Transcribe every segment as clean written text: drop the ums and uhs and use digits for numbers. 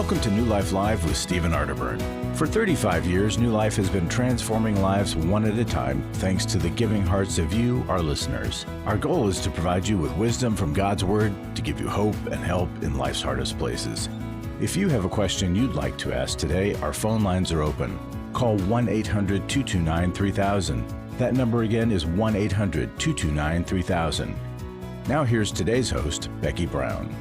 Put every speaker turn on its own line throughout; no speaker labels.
Welcome to New Life Live with Stephen Arterburn. For 35 years, New Life has been transforming lives one at a time thanks to the giving hearts of you, our listeners. Our goal is to provide you with wisdom from God's Word to give you hope and help in life's hardest places. If you have a question you'd like to ask today, our phone lines are open. Call 1-800-229-3000. That number again is 1-800-229-3000. Now here's today's host, Becky Brown.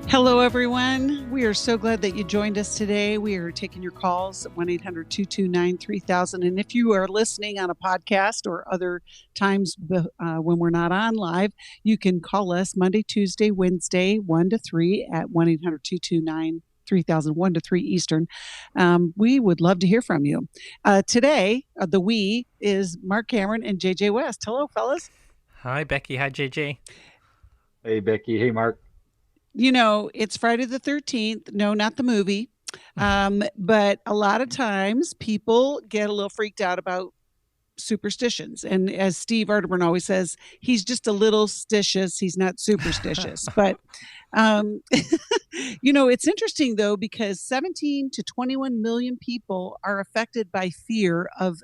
Hello, everyone. We are so glad that you joined us today. We are taking your calls at 1-800-229-3000. And if you are listening on a podcast or other times when we're not on live, you can call us Monday, Tuesday, Wednesday, 1 to 3 at 1-800-229-3000, 1 to 3 Eastern. We would love to hear from you. Today, the we is Marc Cameron and JJ West. Hello, fellas.
Hi, Becky. Hi, JJ.
Hey, Becky. Hey, Marc.
You know, it's Friday the 13th. No, not the movie. But a lot of times people get a little freaked out about superstitions. And as Steve Arterburn always says, he's just a little stitious. He's not superstitious. But, you know, it's interesting, though, because 17 to 21 million people are affected by fear of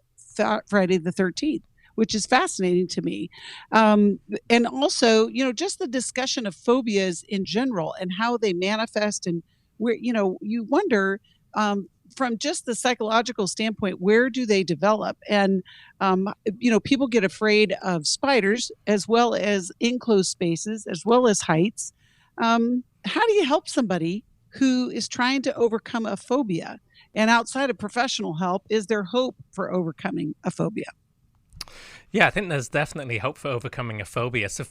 Friday the 13th. Which is fascinating to me. And also, you know, just the discussion of phobias in general and how they manifest and where, you know, you wonder from just the psychological standpoint, where do they develop? And, you know, people get afraid of spiders as well as enclosed spaces, as well as heights. How do you help somebody who is trying to overcome a phobia? And outside of professional help, is there hope for overcoming a phobia?
Yeah, I think there's definitely hope for overcoming a phobia. So a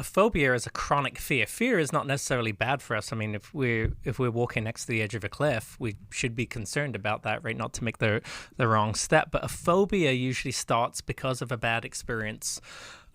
phobia is a chronic fear. Fear is not necessarily bad for us. I mean, if we're walking next to the edge of a cliff, we should be concerned about that, right? Not to make the wrong step. But a phobia usually starts because of a bad experience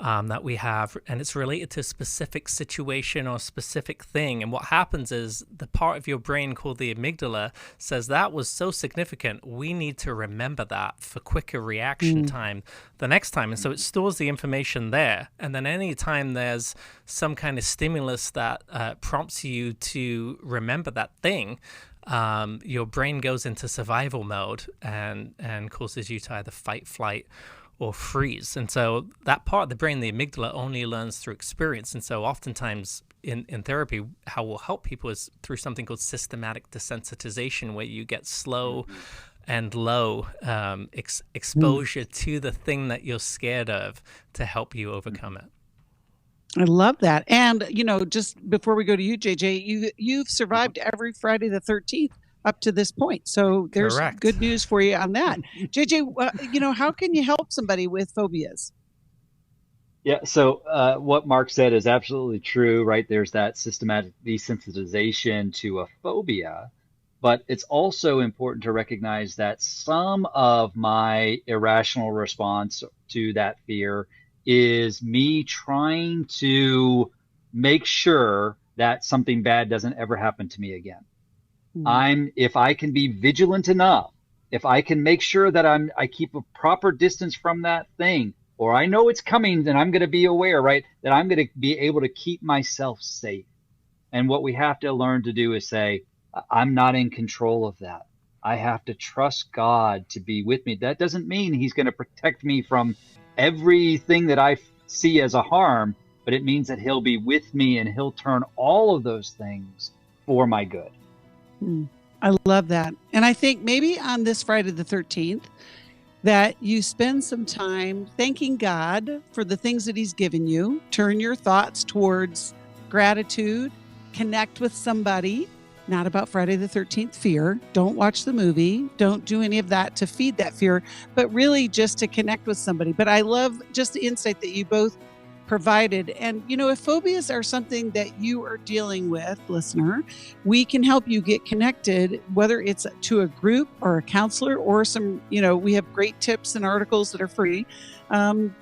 that we have, and it's related to a specific situation or specific thing. And what happens is the part of your brain called the amygdala says that was so significant, we need to remember that for quicker reaction time the next time. And so it stores the information there. And then any time there's some kind of stimulus that prompts you to remember that thing, your brain goes into survival mode and causes you to either fight, flight, or freeze. And so that part of the brain, the amygdala, only learns through experience. And so oftentimes in therapy, how we'll help people is through something called systematic desensitization, where you get slow and low exposure to the thing that you're scared of to help you overcome it.
I love that. And, you know, just before we go to you, JJ, you've survived every Friday the 13th. Up to this point. So there's
Correct.
Good news for you on that. JJ, you know, how can you help somebody with phobias?
Yeah, so what Marc said is absolutely true, right? There's that systematic desensitization to a phobia, but it's also important to recognize that some of my irrational response to that fear is me trying to make sure that something bad doesn't ever happen to me again. If I can be vigilant enough, if I can make sure that I keep a proper distance from that thing, or I know it's coming, then I'm going to be aware, right, that I'm going to be able to keep myself safe. And what we have to learn to do is say, I'm not in control of that. I have to trust God to be with me. That doesn't mean he's going to protect me from everything that I see as a harm, but it means that he'll be with me and he'll turn all of those things for my good.
I love that. And I think maybe on this Friday the 13th that you spend some time thanking God for the things that he's given you. Turn your thoughts towards gratitude, connect with somebody, not about Friday the 13th fear. Don't watch the movie. Don't do any of that to feed that fear, but really just to connect with somebody. But I love just the insight that you both provided. And, you know, if phobias are something that you are dealing with, listener, we can help you get connected, whether it's to a group or a counselor or some, you know, we have great tips and articles that are free.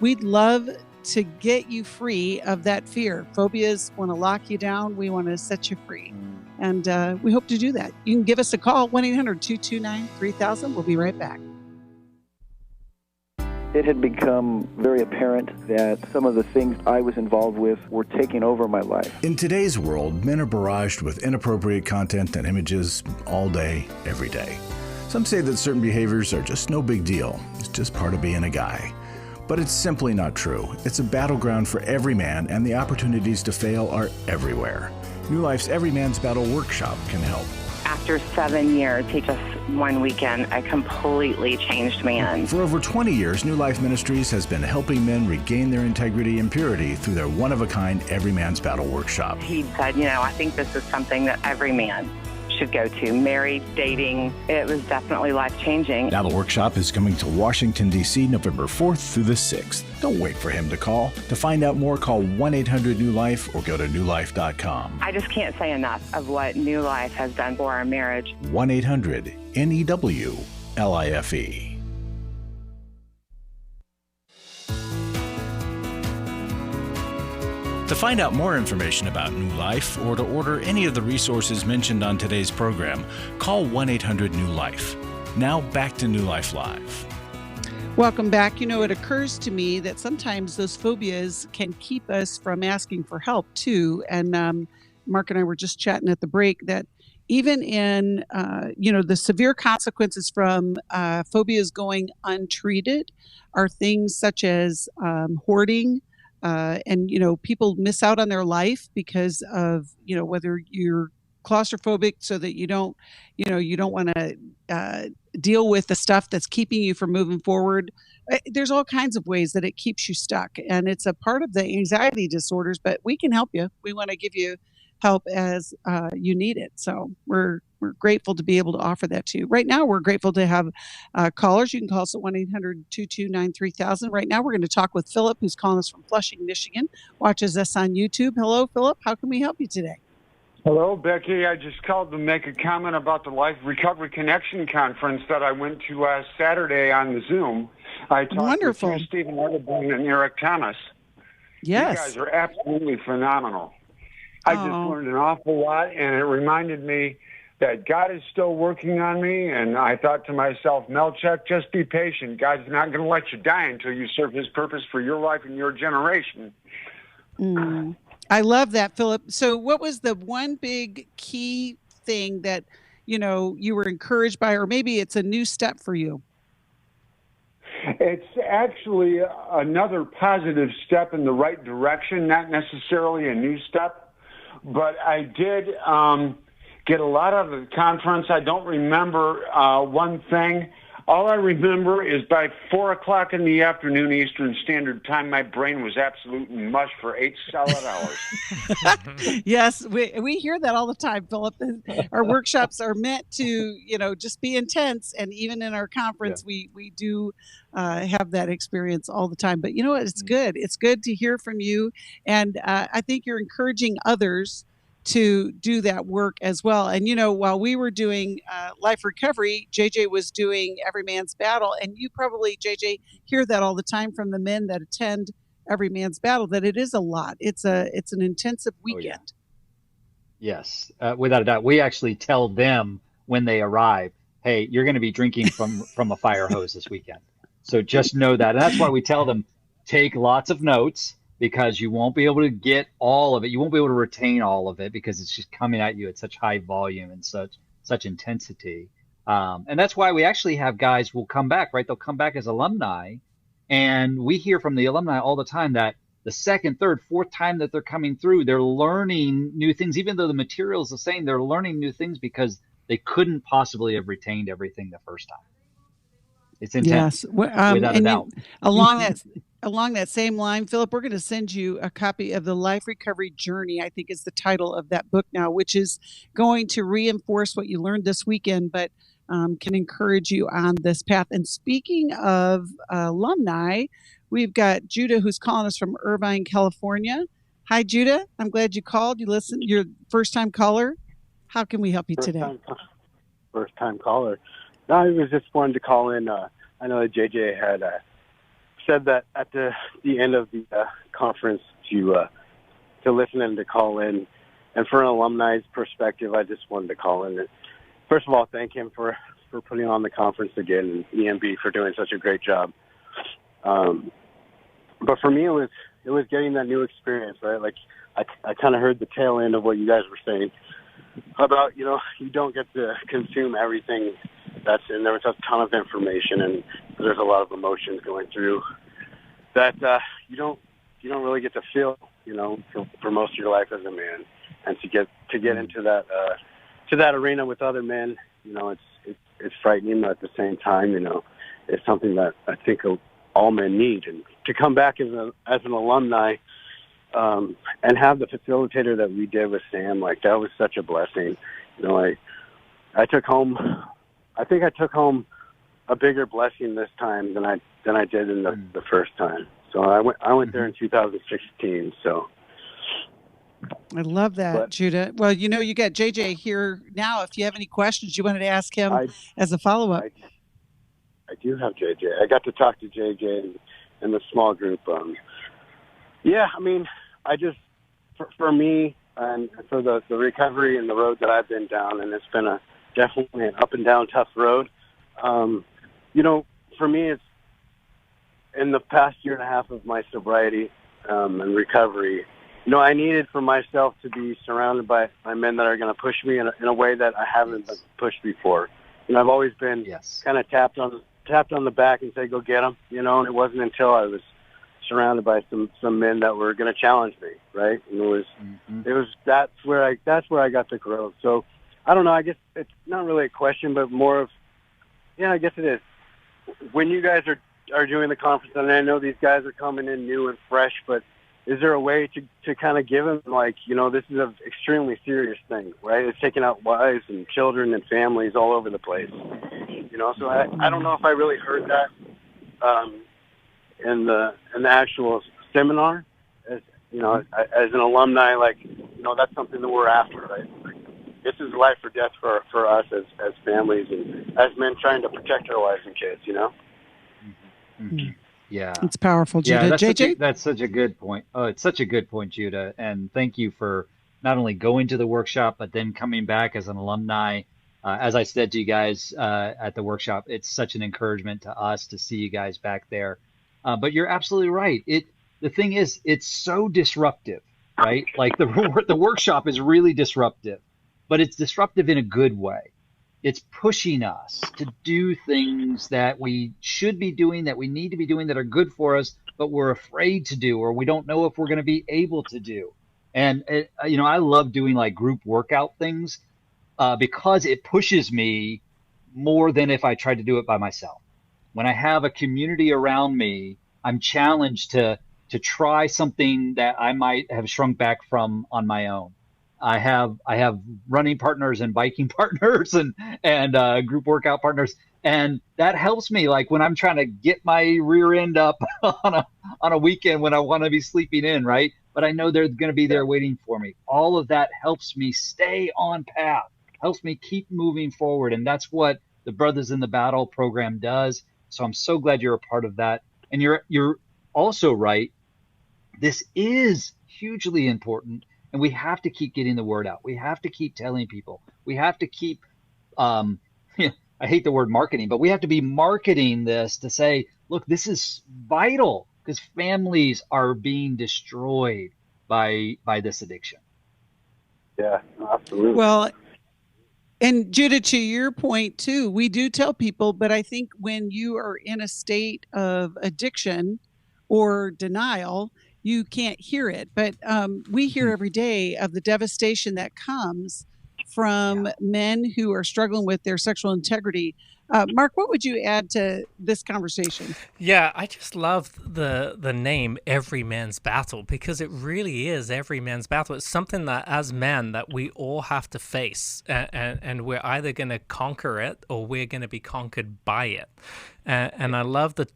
We'd love to get you free of that fear. Phobias want to lock you down. We want to set you free. And we hope to do that. You can give us a call, 1-800-229-3000. We'll be right back.
It had become very apparent that some of the things I was involved with were taking over my life.
In today's world, men are barraged with inappropriate content and images all day, every day. Some say that certain behaviors are just no big deal. It's just part of being a guy. But it's simply not true. It's a battleground for every man, and the opportunities to fail are everywhere. New Life's Every Man's Battle Workshop can help.
After 7 years, just one weekend, a completely changed man.
For over 20 years, New Life Ministries has been helping men regain their integrity and purity through their one-of-a-kind Every Man's Battle Workshop.
He said, I think this is something that every man should go to. Married, dating, it was definitely life-changing.
Now the workshop is coming to Washington, D.C. November 4th through the 6th. Don't wait for him to call. To find out more, call 1-800-NEW-LIFE or go to newlife.com.
I just can't say enough of what New Life has done for our marriage.
1-800-NEW-LIFE. To find out more information about New Life or to order any of the resources mentioned on today's program, call 1-800-NEW-LIFE. Now back to New Life Live.
Welcome back. It occurs to me that sometimes those phobias can keep us from asking for help too. And Mark and I were just chatting at the break that even in, the severe consequences from phobias going untreated are things such as hoarding, and people miss out on their life because of whether you're claustrophobic so that you don't want to deal with the stuff that's keeping you from moving forward. There's all kinds of ways that it keeps you stuck, and it's a part of the anxiety disorders, but we can help you. We want to give you help as you need it. So we're grateful to be able to offer that to you. Right now, we're grateful to have callers. You can call us at 1-800-229-3000. Right now, we're going to talk with Philip, who's calling us from Flushing, Michigan. Watches us on YouTube. Hello, Philip. How can we help you today?
Hello, Becky. I just called to make a comment about the Life Recovery Connection Conference that I went to last Saturday on the Zoom. I talked
Wonderful.
with Stephen Arterburn and Eric Thomas.
Yes.
You guys are absolutely phenomenal. I just learned an awful lot, and it reminded me that God is still working on me, and I thought to myself, Melchek, just be patient. God's not going to let you die until you serve his purpose for your life and your generation.
I love that, Philip. So what was the one big key thing that, you were encouraged by, or maybe it's a new step for you?
It's actually another positive step in the right direction, not necessarily a new step. But I did get a lot out of the conference. I don't remember one thing. All I remember is by 4 o'clock in the afternoon Eastern Standard Time, my brain was absolute mush for 8 solid hours.
Yes, we hear that all the time, Philip. Our workshops are meant to, just be intense. And even in our conference, we do have that experience all the time. But you know what? It's good. It's good to hear from you. And I think you're encouraging others to do that work as well. And, while we were doing Life Recovery, JJ was doing Every Man's Battle. And you probably, JJ, hear that all the time from the men that attend Every Man's Battle, that it is a lot. It's an intensive weekend.
Yes, without a doubt. We actually tell them when they arrive, hey, you're going to be drinking from a fire hose this weekend. So just know that. And that's why we tell them, take lots of notes, because you won't be able to get all of it. You won't be able to retain all of it because it's just coming at you at such high volume and such intensity. And that's why we actually have guys who will come back, right? They'll come back as alumni. And we hear from the alumni all the time that the second, third, fourth time that they're coming through, they're learning new things. Even though the material is the same, they're learning new things because they couldn't possibly have retained everything the first time. It's intense, without a doubt.
Along that same line, Philip, we're going to send you a copy of the Life Recovery Journey, I think is the title of that book now, which is going to reinforce what you learned this weekend, but can encourage you on this path. And speaking of alumni, we've got Judah, who's calling us from Irvine, California. Hi, Judah. I'm glad you called. You listened. You're a first-time caller. How can we help you today?
First-time caller. No, I was just wanted to call in. I know that JJ had said that at the end of the conference to listen and to call in. And for an alumni's perspective, I just wanted to call in. First of all, thank him for putting on the conference again, and EMB for doing such a great job. But for me, it was getting that new experience, right? Like I kind of heard the tail end of what you guys were saying about, you don't get to consume everything that's in there. It's a ton of information, and there's a lot of emotions going through that you don't really get to feel, for most of your life as a man, and to get into that to that arena with other men, it's frightening, but at the same time, it's something that I think all men need. And to come back as an alumni and have the facilitator that we did with Sam, like that was such a blessing. I took home a bigger blessing this time than I did in the first time. So I went there in 2016. So
I love that, Judah. Well, you got JJ here now. If you have any questions you wanted to ask him as a follow-up.
I do have JJ. I got to talk to JJ in the small group. Yeah, I mean, I just, for me and for the recovery and the road that I've been down, and it's been definitely an up and down tough road. For me, it's in the past year and a half of my sobriety and recovery, I needed for myself to be surrounded by men that are going to push me in a way that I haven't been pushed before. I've always been kind of tapped on the back and say, go get them, and it wasn't until I was surrounded by some men that were going to challenge me, right? And that's where I got the growth. So I don't know, I guess it's not really a question, but more of, I guess it is. When you guys are doing the conference, and I know these guys are coming in new and fresh, but is there a way to kind of give them, this is an extremely serious thing, right? It's taking out wives and children and families all over the place. So I don't know if I really heard that in the actual seminar. As an alumni, that's something that we're after, right? This is life or death for us as families and as men trying to protect our wives and kids,
Mm-hmm. Yeah.
It's powerful, Judah.
Yeah,
JJ?
that's such a good point. Oh, it's such a good point, Judah. And thank you for not only going to the workshop, but then coming back as an alumni. As I said to you guys at the workshop, it's such an encouragement to us to see you guys back there. But you're absolutely right. The thing is, it's so disruptive, right? Like the workshop is really disruptive, but it's disruptive in a good way. It's pushing us to do things that we should be doing, that we need to be doing, that are good for us, but we're afraid to do, or we don't know if we're going to be able to do. And, I love doing like group workout things because it pushes me more than if I tried to do it by myself. When I have a community around me, I'm challenged to try something that I might have shrunk back from on my own. I have running partners and biking partners and group workout partners, and that helps me. Like when I'm trying to get my rear end up on a weekend when I want to be sleeping in, right? But I know they're going to be there waiting for me. All of that helps me stay on path, helps me keep moving forward, and that's what the Brothers in the Battle program does. So I'm so glad you're a part of that. And you're also right. This is hugely important. And we have to keep getting the word out. We have to keep telling people. We have to keep, I hate the word marketing, but we have to be marketing this to say, look, this is vital because families are being destroyed by this addiction.
Yeah, absolutely.
Well, and Judah, to your point too, we do tell people, but I think when you are in a state of addiction or denial, you can't hear it, but we hear every day of the devastation that comes from men who are struggling with their sexual integrity. Marc, what would you add to this conversation?
Yeah, I just love the name Every Man's Battle, because it really is every man's battle. It's something that as men that we all have to face, and we're either going to conquer it or we're going to be conquered by it. And I love the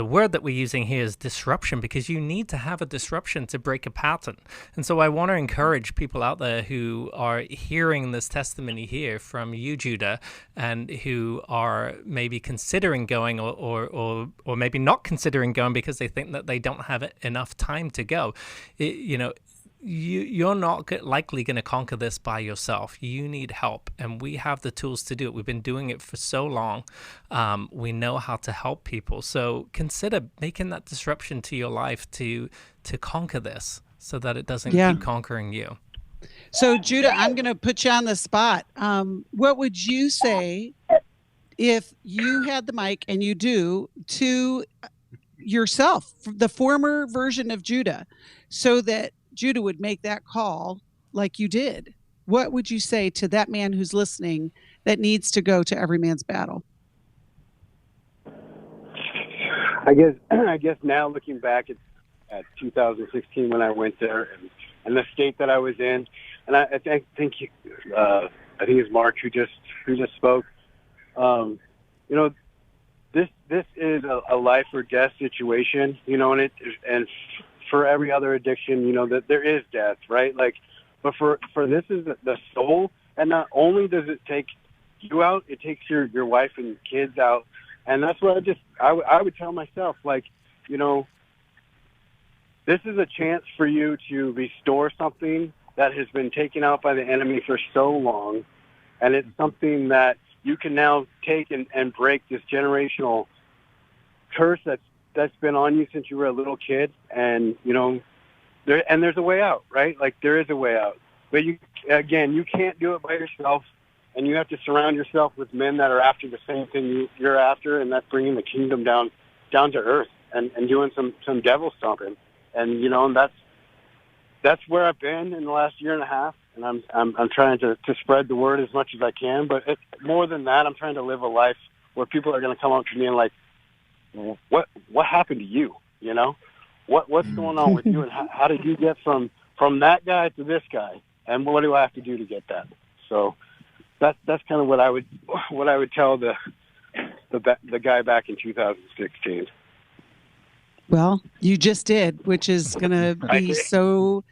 word that we're using here is disruption, because you need to have a disruption to break a pattern. And so I want to encourage people out there who are hearing this testimony here from you, Judah, and who are maybe considering going or maybe not considering going because they think that they don't have enough time to go. you're not likely going to conquer this by yourself. You need help, and we have the tools to do it. We've been doing it for so long. We know how to help people. So consider making that disruption to your life to conquer this, so that it doesn't keep conquering you.
So Judah, I'm going to put you on the spot. What would you say if you had the mic, and you do, to yourself, the former version of Judah, so that Judah would make that call like you did? What would you say to that man who's listening that needs to go to every man's battle?
I guess now looking back at 2016 when I went there and the state that I was in, and I think it's Marc who just spoke. This is a life or death situation, and for every other addiction, that there is death, right? Like, but for this is the soul, and not only does it take you out, it takes your wife and kids out, and that's what I would tell myself, like, this is a chance for you to restore something that has been taken out by the enemy for so long, and it's something that you can now take and break this generational curse that's been on you since you were a little kid, and there's a way out, right? Like, there is a way out, but you can't do it by yourself, and you have to surround yourself with men that are after the same thing you're after, and that's bringing the kingdom down to earth and doing some devil stomping, and that's where I've been in the last year and a half, and I'm trying to spread the word as much as I can, but more than that, I'm trying to live a life where people are going to come up to me and like, what happened to you? What's going on with you, and how did you get from that guy to this guy, and what do I have to do to get that? So that's kind of what I would tell the guy back in 2016. Well,
you just did, which is going to be so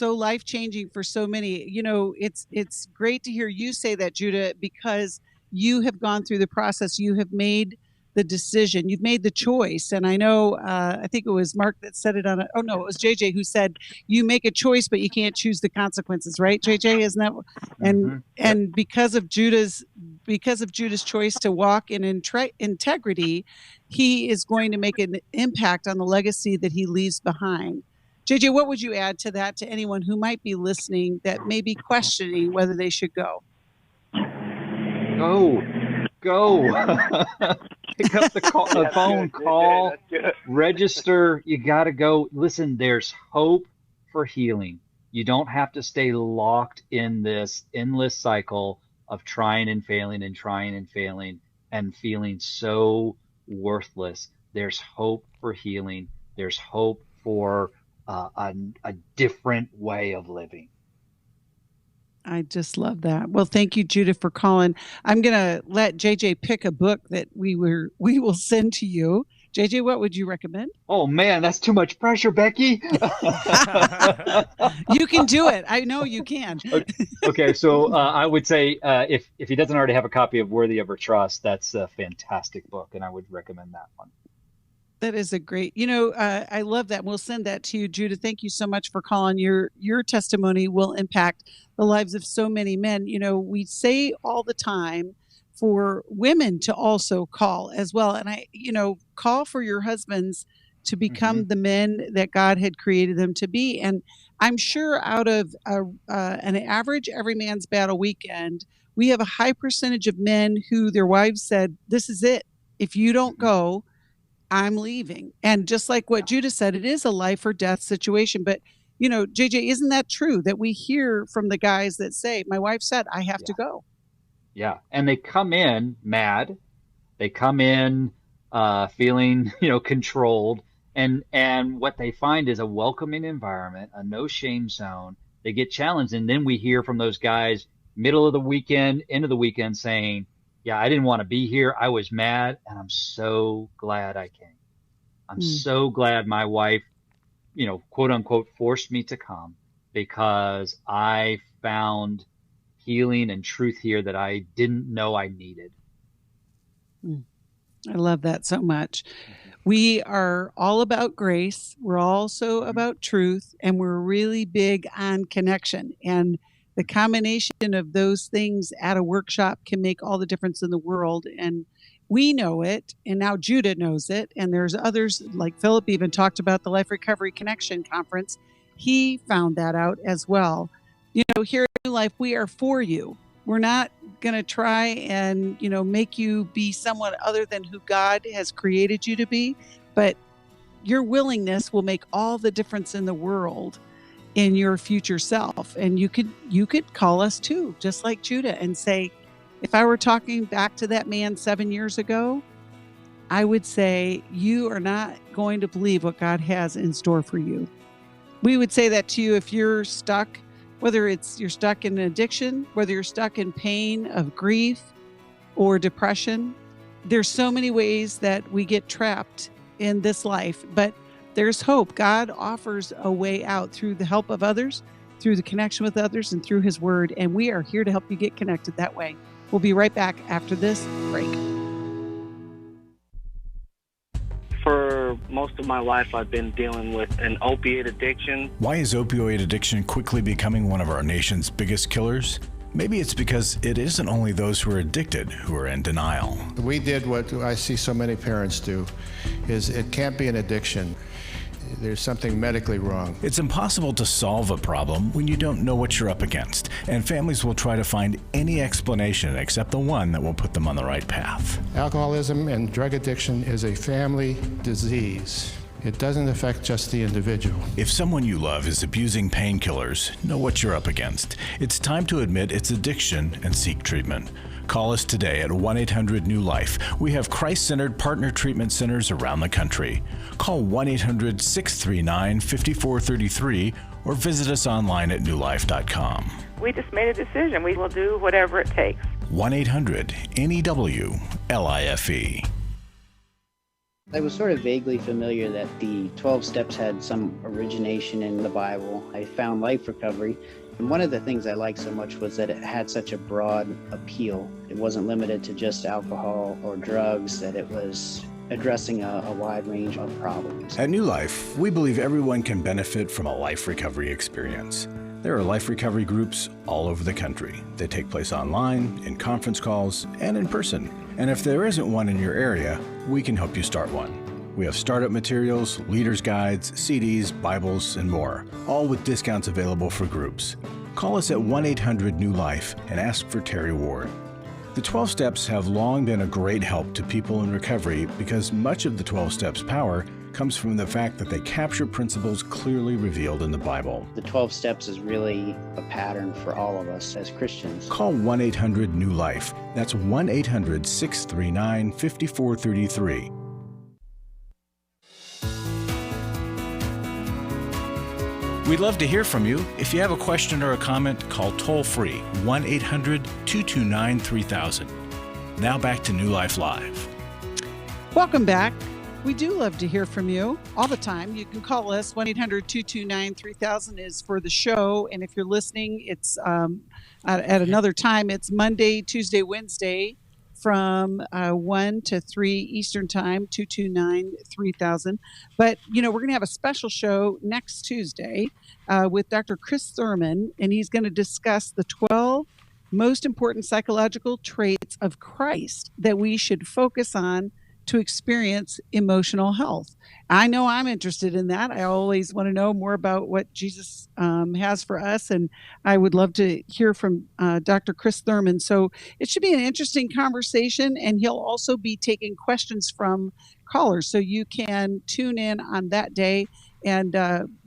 life-changing for so many. It's great to hear you say that, Judah, because you have gone through the process. You have made the decision. You've made the choice. And I know, I think it was Marc that said it it was JJ who said, you make a choice, but you can't choose the consequences, right, JJ? Isn't that? And because of Judah's choice to walk in integrity, he is going to make an impact on the legacy that he leaves behind. JJ, what would you add to that, to anyone who might be listening that may be questioning whether they should go?
Go. Pick up the phone, call, register. You got to go. Listen, there's hope for healing. You don't have to stay locked in this endless cycle of trying and failing and feeling so worthless. There's hope for healing. There's hope for a different way of living.
I just love that. Well, thank you, Judah, for calling. I'm going to let JJ pick a book that we will send to you. JJ, what would you recommend?
Oh man, that's too much pressure, Becky.
You can do it. I know you can.
Okay, so I would say if he doesn't already have a copy of Worthy of Her Trust, that's a fantastic book, and I would recommend that one.
That is a great, I love that. We'll send that to you, Judah. Thank you so much for calling. Your testimony will impact the lives of so many men. We say all the time for women to also call as well. And call for your husbands to become the men that God had created them to be. And I'm sure out of an average Every Man's Battle weekend, we have a high percentage of men who their wives said, this is it. If you don't go, I'm leaving. And just like what Judah said, it is a life or death situation. But, JJ, isn't that true that we hear from the guys that say, my wife said I have to go?
Yeah. And they come in mad. They come in feeling, controlled. And what they find is a welcoming environment, a no shame zone. They get challenged. And then we hear from those guys middle of the weekend, end of the weekend saying, yeah, I didn't want to be here. I was mad, and I'm so glad I came. I'm so glad my wife, quote unquote, forced me to come, because I found healing and truth here that I didn't know I needed.
I love that so much. We are all about grace. We're also about truth, and we're really big on connection. And the combination of those things at a workshop can make all the difference in the world. And we know it, and now Judah knows it. And there's others, like Philip even talked about the Life Recovery Connection Conference. He found that out as well. Here at New Life, we are for you. We're not going to try and, make you be someone other than who God has created you to be. But your willingness will make all the difference in the world in your future self. And you could call us too, just like Judah, and say, if I were talking back to that man 7 years ago, I would say, you are not going to believe what God has in store for you. We would say that to you if you're stuck, whether you're stuck in an addiction, whether you're stuck in pain of grief or depression. There's so many ways that we get trapped in this life, but there's hope. God offers a way out through the help of others, through the connection with others, and through his word. And we are here to help you get connected that way. We'll be right back after this break.
For most of my life, I've been dealing with an opiate addiction.
Why is opioid addiction quickly becoming one of our nation's biggest killers? Maybe it's because it isn't only those who are addicted who are in denial.
We did what I see so many parents do, is it can't be an addiction. There's something medically wrong.
It's impossible to solve a problem when you don't know what you're up against, and families will try to find any explanation except the one that will put them on the right path.
Alcoholism and drug addiction is a family disease. It doesn't affect just the individual.
If someone you love is abusing painkillers, know what you're up against. It's time to admit it's addiction and seek treatment. Call us today at 1-800-NEW-LIFE. We have Christ-centered partner treatment centers around the country. Call 1-800-639-5433 or visit us online at newlife.com.
We just made a decision. We will do whatever it takes.
1-800-NEW-LIFE.
I was sort of vaguely familiar that the 12 steps had some origination in the Bible. I found Life Recovery, and one of the things I liked so much was that it had such a broad appeal. It wasn't limited to just alcohol or drugs, that it was addressing a wide range of problems.
At New Life, we believe everyone can benefit from a life recovery experience. There are life recovery groups all over the country. They take place online, in conference calls, and in person. And if there isn't one in your area, we can help you start one. We have startup materials, leaders' guides, CDs, Bibles, and more, all with discounts available for groups. Call us at 1-800-NEW-LIFE and ask for Terry Ward. The 12 Steps have long been a great help to people in recovery because much of the 12 Steps' power comes from the fact that they capture principles clearly revealed in the Bible.
The 12 steps is really a pattern for all of us as Christians.
Call 1-800-NEW-LIFE. That's 1-800-639-5433. We'd love to hear from you. If you have a question or a comment, call toll-free 1-800-229-3000. Now back to New Life Live.
Welcome back. We do love to hear from you all the time. You can call us. 1-800-229-3000 is for the show. And if you're listening, it's at another time. It's Monday, Tuesday, Wednesday from 1 to 3 Eastern Time, 229-3000. But, we're going to have a special show next Tuesday with Dr. Chris Thurman, and he's going to discuss the 12 most important psychological traits of Christ that we should focus on to experience emotional health. I know I'm interested in that. I always want to know more about what Jesus has for us, and I would love to hear from Dr. Chris Thurman. So it should be an interesting conversation, and he'll also be taking questions from callers, so you can tune in on that day, and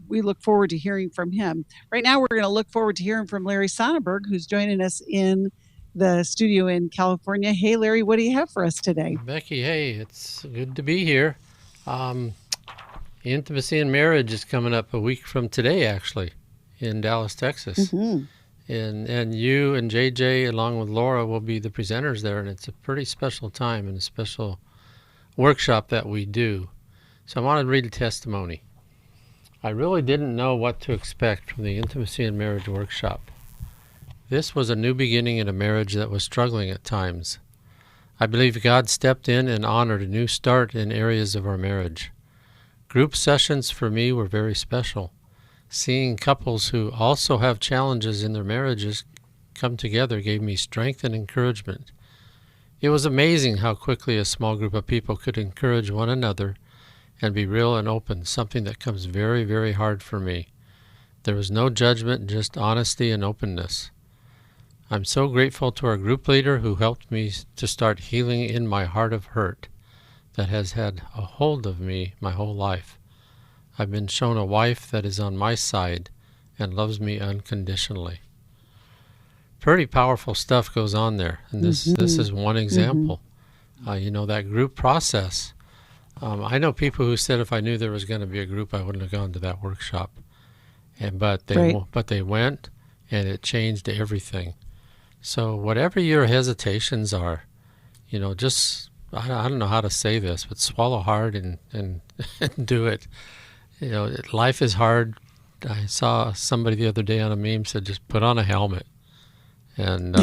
we look forward to hearing from him. Right now, we're going to look forward to hearing from Larry Sonnenberg, who's joining us in the studio in California. Hey, Larry, what do you have for us today?
Becky, hey, it's good to be here. Intimacy and Marriage is coming up a week from today, actually, in Dallas, Texas. Mm-hmm. And you and JJ, along with Laura, will be the presenters there, and it's a pretty special time and a special workshop that we do. So I want to read a testimony. I really didn't know what to expect from the Intimacy and Marriage workshop. This was a new beginning in a marriage that was struggling at times. I believe God stepped in and honored a new start in areas of our marriage. Group sessions for me were very special. Seeing couples who also have challenges in their marriages come together gave me strength and encouragement. It was amazing how quickly a small group of people could encourage one another and be real and open, something that comes very, very hard for me. There was no judgment, just honesty and openness. I'm so grateful to our group leader who helped me to start healing in my heart of hurt that has had a hold of me my whole life. I've been shown a wife that is on my side and loves me unconditionally. Pretty powerful stuff goes on there, and this is one example. That group process. I know people who said if I knew there was going to be a group, I wouldn't have gone to that workshop. But they went, and it changed everything. So whatever your hesitations are, just I don't know how to say this, but swallow hard and do it. Life is hard. I saw somebody the other day on a meme said, just put on a helmet and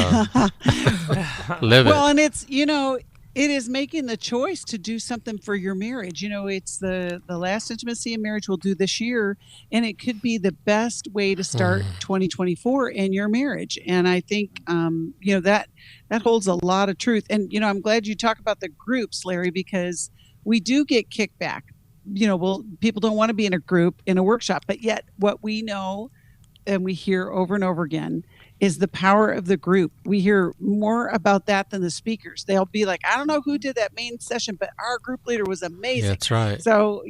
live it.
Well, and it's, it is making the choice to do something for your marriage. It's the last intimacy in marriage we'll do this year, and it could be the best way to start 2024 in your marriage. And I think, that holds a lot of truth. And, I'm glad you talk about the groups, Larry, because we do get kickback. People don't want to be in a group, in a workshop, but yet what we know and we hear over and over again is the power of the group. We hear more about that than the speakers. They'll be like, I don't know who did that main session, but our group leader was amazing.
That's right.
So,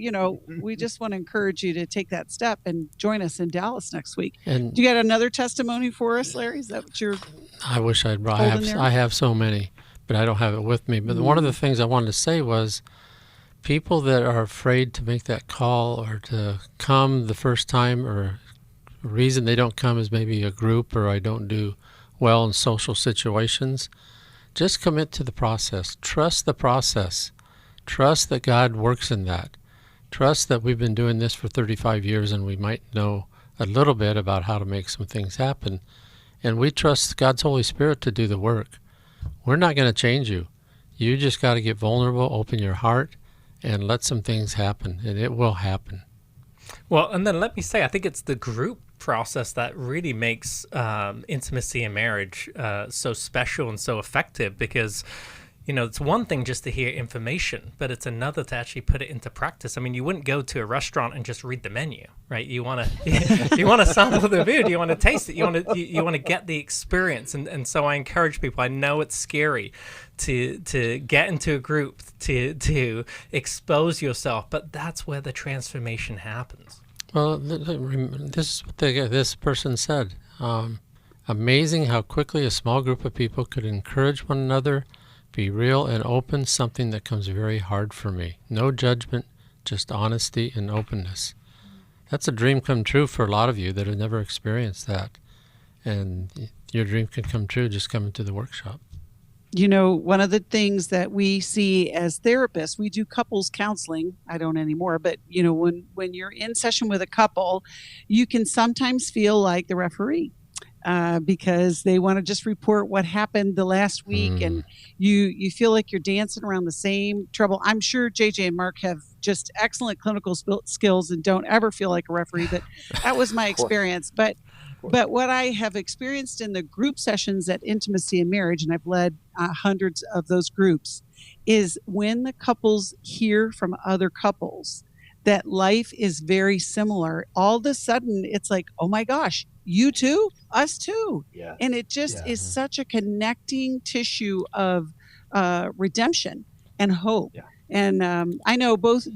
we just want to encourage you to take that step and join us in Dallas next week.
And
do you got another testimony for us, Larry? Is that what you're
I wish I'd brought. I have so many, but I don't have it with me. But one of the things I wanted to say was people that are afraid to make that call or to come the first time, or the reason they don't come is maybe a group or I don't do well in social situations. Just commit to the process. Trust the process. Trust that God works in that. Trust that we've been doing this for 35 years and we might know a little bit about how to make some things happen. And we trust God's Holy Spirit to do the work. We're not going to change you. You just got to get vulnerable, open your heart, and let some things happen, and it will happen.
Well, and then let me say, I think it's the group process that really makes intimacy in marriage so special and so effective, because it's one thing just to hear information, but it's another to actually put it into practice. I mean, you wouldn't go to a restaurant and just read the menu, right? You want to sample the food, you want to taste it, you want to get the experience. And so I encourage people. I know it's scary to get into a group, to expose yourself, but that's where the transformation happens.
Well, this is what this person said. Amazing how quickly a small group of people could encourage one another, be real and open, something that comes very hard for me. No judgment, just honesty and openness. That's a dream come true for a lot of you that have never experienced that. And your dream can come true just coming to the workshop.
One of the things that we see as therapists, we do couples counseling. I don't anymore, but when you're in session with a couple, you can sometimes feel like the referee. Because they want to just report what happened the last week, and you feel like you're dancing around the same trouble. I'm sure JJ and Marc have just excellent clinical skills and don't ever feel like a referee, but that was my experience. But what I have experienced in the group sessions at Intimacy and Marriage, and I've led hundreds of those groups, is when the couples hear from other couples that life is very similar, all of a sudden it's like, oh my gosh, you too, us too.
Yeah.
And it just is such a connecting tissue of redemption and hope. Yeah. And I know both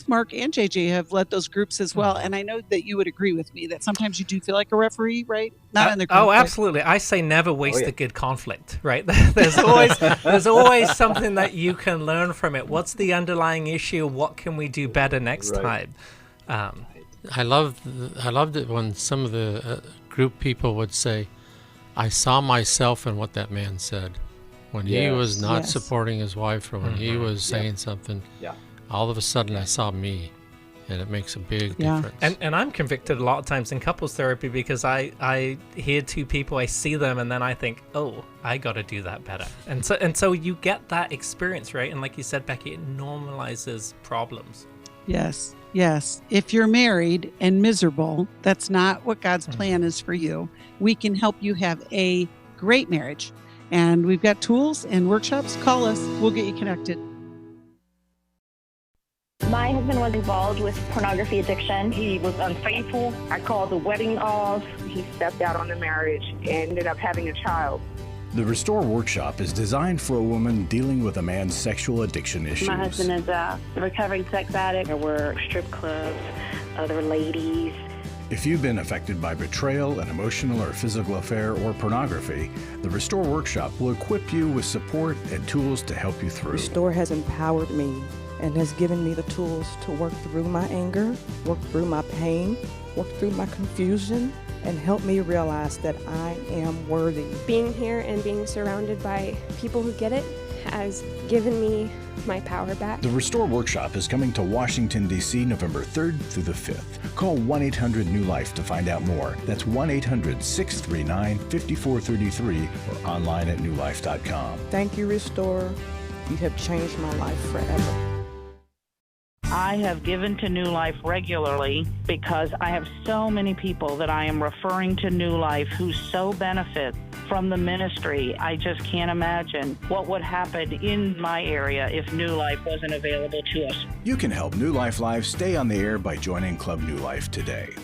Marc and JJ have led those groups as well. And I know that you would agree with me that sometimes you do feel like a referee, right? Not in the group.
Oh, absolutely. I say never waste a good conflict, right? There's always something that you can learn from it. What's the underlying issue? What can we do better next time?
I loved it when some of the group people would say, I saw myself in what that man said. When he was not supporting his wife, or when he was saying something, all of a sudden I saw me. and it makes a big difference.
And I'm convicted a lot of times in couples therapy because I hear two people, I see them, and then I think, oh, I got to do that better. And so you get that experience, right? And like you said, Becky, it normalizes problems.
Yes. If you're married and miserable, that's not what God's plan is for you. We can help you have a great marriage. And we've got tools and workshops. Call us. We'll get you connected.
My husband was involved with pornography addiction.
He was unfaithful. I called the wedding off. He stepped out on the marriage and ended up having a child.
The Restore Workshop is designed for a woman dealing with a man's sexual addiction issues.
My husband is a recovering sex addict. There were strip clubs, other ladies.
If you've been affected by betrayal, an emotional or physical affair, or pornography, the Restore Workshop will equip you with support and tools to help you through.
Restore has empowered me and has given me the tools to work through my anger, work through my pain, work through my confusion, and help me realize that I am worthy.
Being here and being surrounded by people who get it has given me my power back.
The Restore Workshop is coming to Washington, D.C. November 3rd through the 5th. Call 1-800-NEW-LIFE to find out more. That's 1-800-639-5433 or online at newlife.com.
Thank you, Restore. You have changed my life forever.
I have given to New Life regularly because I have so many people that I am referring to New Life who so benefit from the ministry. I just can't imagine what would happen in my area if New Life wasn't available to us.
You can help New Life Live stay on the air by joining Club New Life today.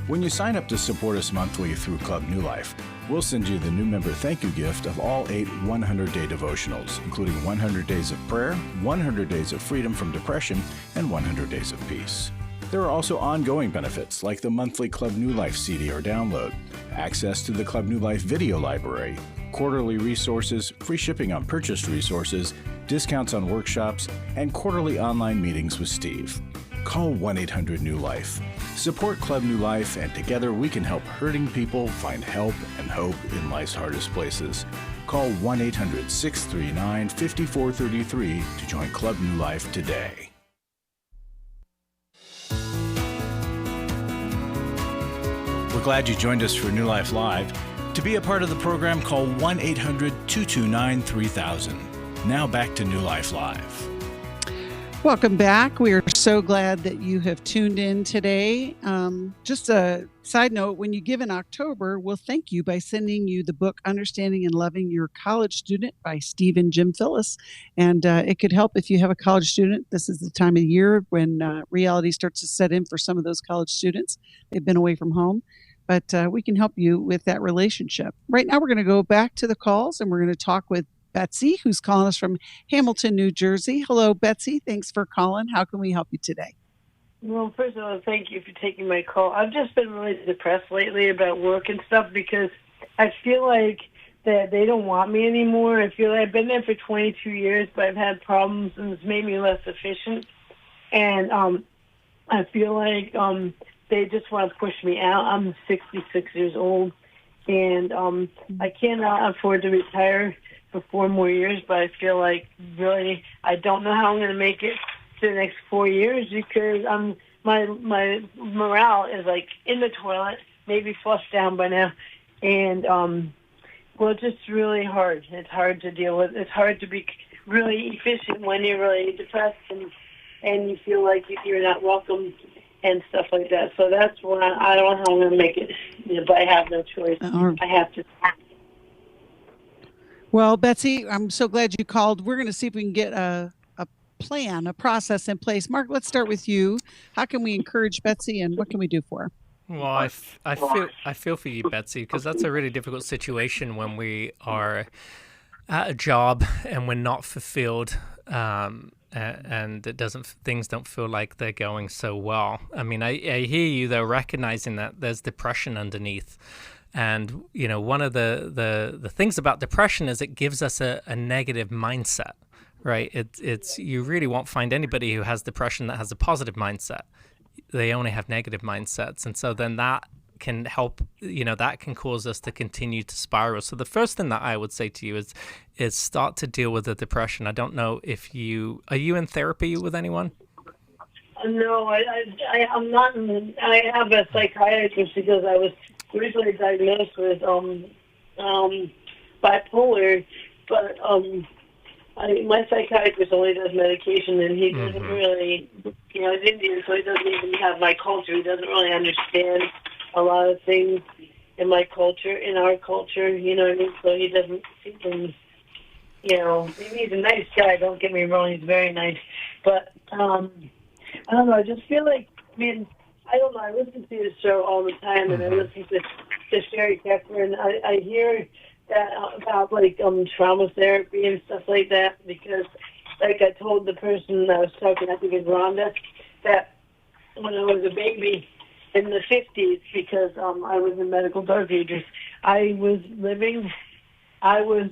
When you sign up to support us monthly through Club New Life, we'll send you the new member thank you gift of all 8 100-day devotionals, including 100 Days of Prayer, 100 Days of Freedom from Depression, and 100 Days of Peace. There are also ongoing benefits like the monthly Club New Life CD or download, access to the Club New Life video library, quarterly resources, free shipping on purchased resources, discounts on workshops, and quarterly online meetings with Steve. Call 1-800-NEW-LIFE. Support Club New Life, and together we can help hurting people find help and hope in life's hardest places. Call 1-800-639-5433 to join Club New Life today. We're glad you joined us for New Life Live. To be a part of the program, call 1-800-229-3000. Now back to New Life Live.
Welcome back. We are so glad that you have tuned in today. Just a side note, when you give in October, we'll thank you by sending you the book, Understanding and Loving Your College Student by Steve and Jim Phillis. And it could help if you have a college student. This is the time of year when reality starts to set in for some of those college students. They've been away from home. But we can help you with that relationship. Right now, we're going to go back to the calls, and we're going to talk with Betsy, who's calling us from Hamilton, New Jersey. Hello, Betsy. Thanks for calling. How can we help you today?
Well, first of all, thank you for taking my call. I've just been really depressed lately about work and stuff because I feel like that they don't want me anymore. I feel like I've been there for 22 years, but I've had problems, and it's made me less efficient. And I feel like they just want to push me out. I'm 66 years old, and I cannot afford to retire for 4 more years, but I feel like really I don't know how I'm going to make it to the next 4 years because my morale is like in the toilet, maybe flushed down by now, and well, it's just really hard. It's hard to deal with. It's hard to be really efficient when you're really depressed and you feel like you're not welcome and stuff like that. So that's why I don't know how I'm going to make it, but I have no choice. I have to.
Well, Betsy, I'm so glad you called. We're going to see if we can get a plan, a process in place. Mark, let's start with you. How can we encourage Betsy, and what can we do for her?
Well, I feel for you, Betsy, because that's a really difficult situation when we are at a job and we're not fulfilled, and things don't feel like they're going so well. I mean, I hear you though, recognizing that there's depression underneath. And, one of the things about depression is it gives us a negative mindset, right? It's you really won't find anybody who has depression that has a positive mindset. They only have negative mindsets. And so then that can help, that can cause us to continue to spiral. So the first thing that I would say to you is start to deal with the depression. I don't know if are you in therapy with anyone?
No, I'm not. I have a psychiatrist because I was originally diagnosed with bipolar, but my psychiatrist only does medication, and he doesn't really, he's Indian, so he doesn't even have my culture. He doesn't really understand a lot of things in my culture, in our culture, you know what I mean? So he doesn't even, he's a nice guy, don't get me wrong, he's very nice. But, I don't know, I just feel like, I don't know, I listen to his show all the time, and I listen to Sherry Kepler, and I hear that about, trauma therapy and stuff like that, because, like I told the person I was talking, I think it's Rhonda, that when I was a baby in the 50s, because I was a medical dark ager, I was I was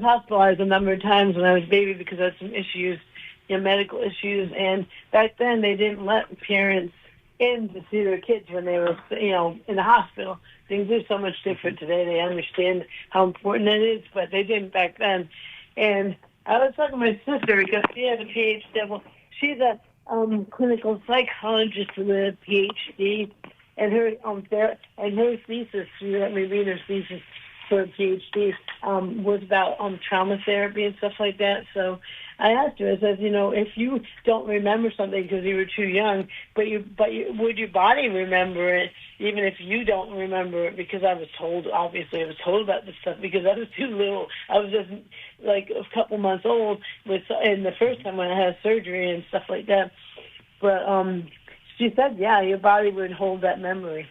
hospitalized a number of times when I was a baby because I had some issues, medical issues, and back then they didn't let parents in to see their kids when they were, in the hospital. Things are so much different today. They understand how important it is, but they didn't back then. And I was talking to my sister because she has a PhD. Well, she's a clinical psychologist with a PhD, and her thesis, she let me read her thesis for a PhD, was about trauma therapy and stuff like that. So I asked her, I said, if you don't remember something because you were too young, but would your body remember it, even if you don't remember it? Because I was told about this stuff because I was too little. I was just like a couple months old and the first time when I had surgery and stuff like that. But she said, yeah, your body would hold that memory.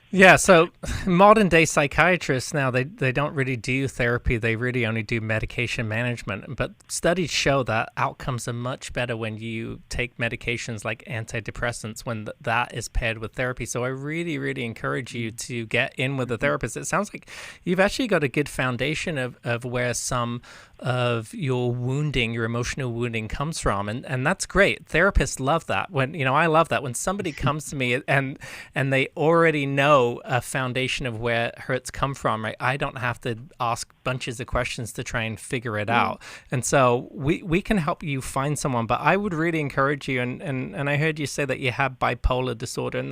Yeah, so modern day psychiatrists now, they don't really do therapy, they really only do medication management. But studies show that outcomes are much better when you take medications like antidepressants, when that is paired with therapy. So I really, really encourage you to get in with a therapist. It sounds like you've actually got a good foundation of where some of your wounding, your emotional wounding comes from. And that's great. Therapists love that. I love that when somebody comes to me and they already know a foundation of where hurts come from, right? I don't have to ask bunches of questions to try and figure it out. And so we can help you find someone, but I would really encourage you, and I heard you say that you have bipolar disorder, and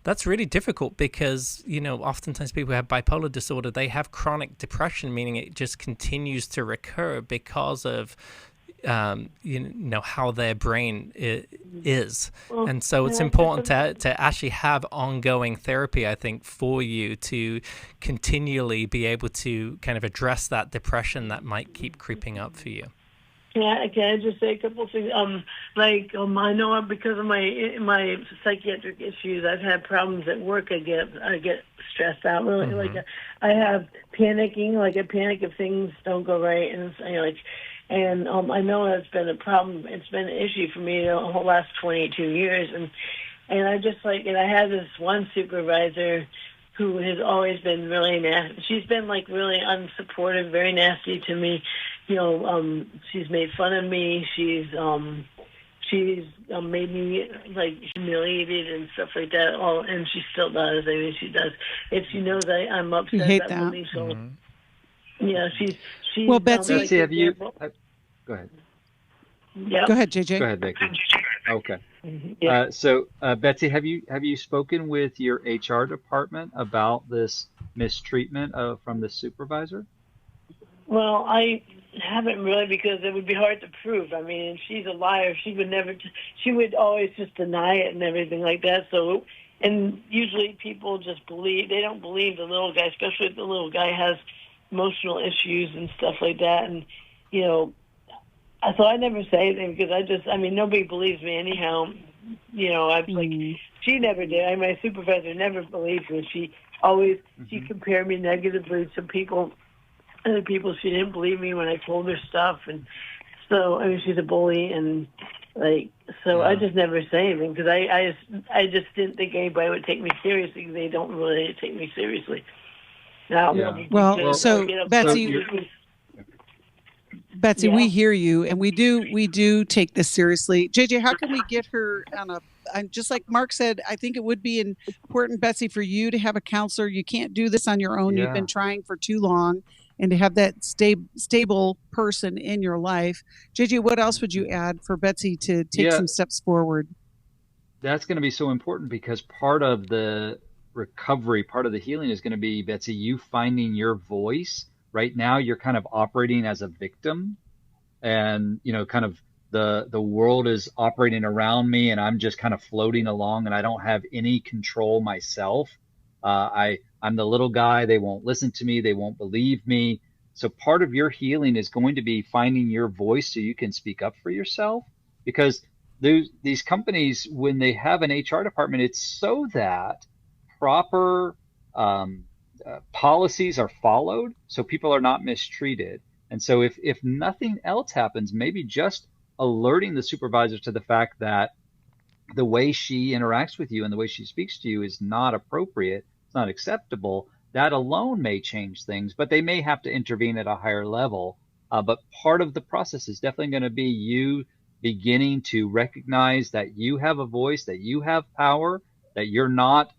that's really difficult because, oftentimes people who have bipolar disorder, they have chronic depression, meaning it just continues to recur because of how their brain is. And so it's important to actually have ongoing therapy, I think, for you to continually be able to kind of address that depression that might keep creeping up for you.
Yeah, can I just say a couple of things? I know because of my psychiatric issues, I've had problems at work. I get stressed out. Really, I have panicking. I panic if things don't go right, and And I know it's been a problem. It's been an issue for me the whole last 22 years. And I just and I had this one supervisor who has always been really nasty. She's been really unsupportive, very nasty to me. She's made fun of me. She's made me humiliated and stuff like that. And she still does. I mean, she does. If she knows I'm upset,
you hate that.
Yeah, she's.
Well, Betsy,
Betsy, have you? Go ahead.
Yeah. Go ahead, JJ.
Go ahead, Becky. Okay.
Yeah.
So, Betsy, have you spoken with your HR department about this mistreatment from the supervisor?
Well, I haven't really because it would be hard to prove. I mean, she's a liar. She would always just deny it and everything like that. So, and usually people just they don't believe the little guy, especially if the little guy has emotional issues and stuff like that. And, so I never say anything because nobody believes me anyhow. She never did. My supervisor never believed me. She always, she compared me negatively to other people. She didn't believe me when I told her stuff. And so, she's a bully and I just never say anything because I just didn't think anybody would take me seriously because they don't really take me seriously. Now,
Betsy, we hear you, and we do take this seriously. JJ, how can we get her on just like Marc said, I think it would be important, Betsy, for you to have a counselor. You can't do this on your own. You've been trying for too long. and to have that stable person in your life. JJ, what else would you add for Betsy to take some steps forward?
That's going to be so important, because part of the recovery, part of the healing is going to be, Betsy, you finding your voice. Right now, you're kind of operating as a victim, and, kind of the world is operating around me, and I'm just kind of floating along, and I don't have any control myself. I'm the little guy. They won't listen to me. They won't believe me. So part of your healing is going to be finding your voice so you can speak up for yourself, because these companies, when they have an HR department, it's so that proper policies are followed, so people are not mistreated. And so if nothing else happens, maybe just alerting the supervisor to the fact that the way she interacts with you and the way she speaks to you is not appropriate, it's not acceptable, that alone may change things, but they may have to intervene at a higher level. But part of the process is definitely going to be you beginning to recognize that you have a voice, that you have power, that you're not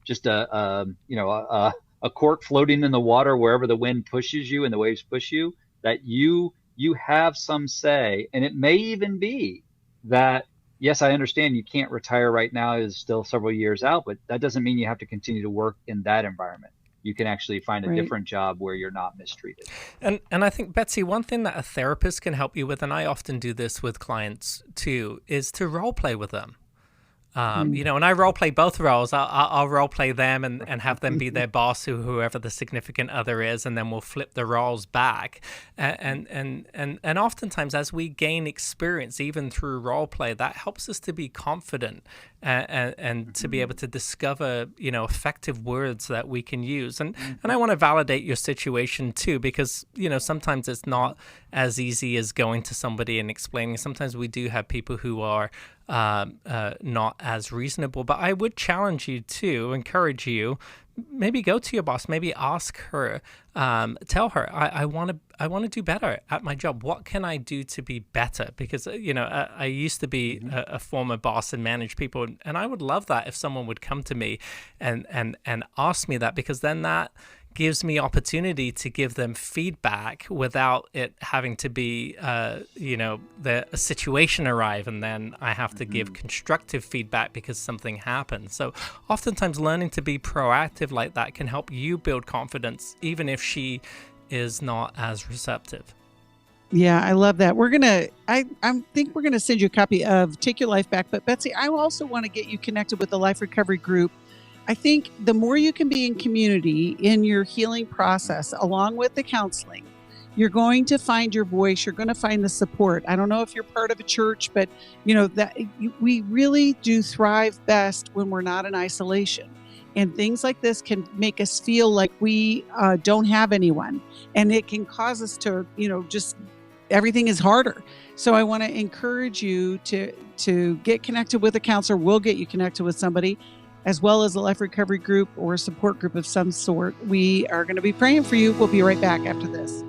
just a cork floating in the water wherever the wind pushes you and the waves push you, that you have some say. And it may even be that, yes, I understand you can't retire right now, is still several years out, but that doesn't mean you have to continue to work in that environment. You can actually find a different job where you're not mistreated.
And I think, Betsy, one thing that a therapist can help you with, and I often do this with clients too, is to role play with them. And I role play both roles. I'll role play them and have them be their boss, whoever the significant other is, and then we'll flip the roles back. And oftentimes, as we gain experience, even through role play, that helps us to be confident and to be able to discover, effective words that we can use. And I want to validate your situation too, because sometimes it's not as easy as going to somebody and explaining. Sometimes we do have people who are not as reasonable, but I would challenge you to encourage you, maybe go to your boss, maybe ask her, tell her, I want to do better at my job. What can I do to be better? Because, I used to be a former boss and manage people, and I would love that if someone would come to me and ask me that, because then that gives me opportunity to give them feedback without it having to be, a situation arrive and then I have to give constructive feedback because something happened. So oftentimes learning to be proactive like that can help you build confidence, even if she is not as receptive.
Yeah, I love that. I think we're going to send you a copy of Take Your Life Back. But Betsy, I also want to get you connected with the Life Recovery Group. I think the more you can be in community in your healing process, along with the counseling, you're going to find your voice. You're going to find the support. I don't know if you're part of a church, but we really do thrive best when we're not in isolation. And things like this can make us feel like we don't have anyone, and it can cause us to, just everything is harder. So I want to encourage you to get connected with a counselor. We'll get you connected with somebody, as well as a Life Recovery Group or a support group of some sort. We are going to be praying for you. We'll be right back after this.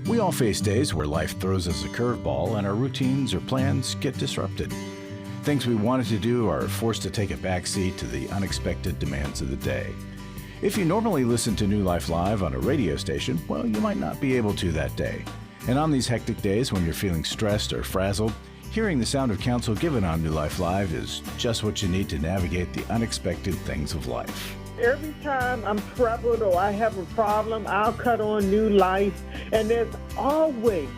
We all face days where life throws us a curveball and our routines or plans get disrupted. Things we wanted to do are forced to take a backseat to the unexpected demands of the day. If you normally listen to New Life Live on a radio station, well, you might not be able to that day. And on these hectic days when you're feeling stressed or frazzled, hearing the sound of counsel given on New Life Live is just what you need to navigate the unexpected things of life.
Every time I'm troubled or I have a problem, I'll cut on New Life, and there's always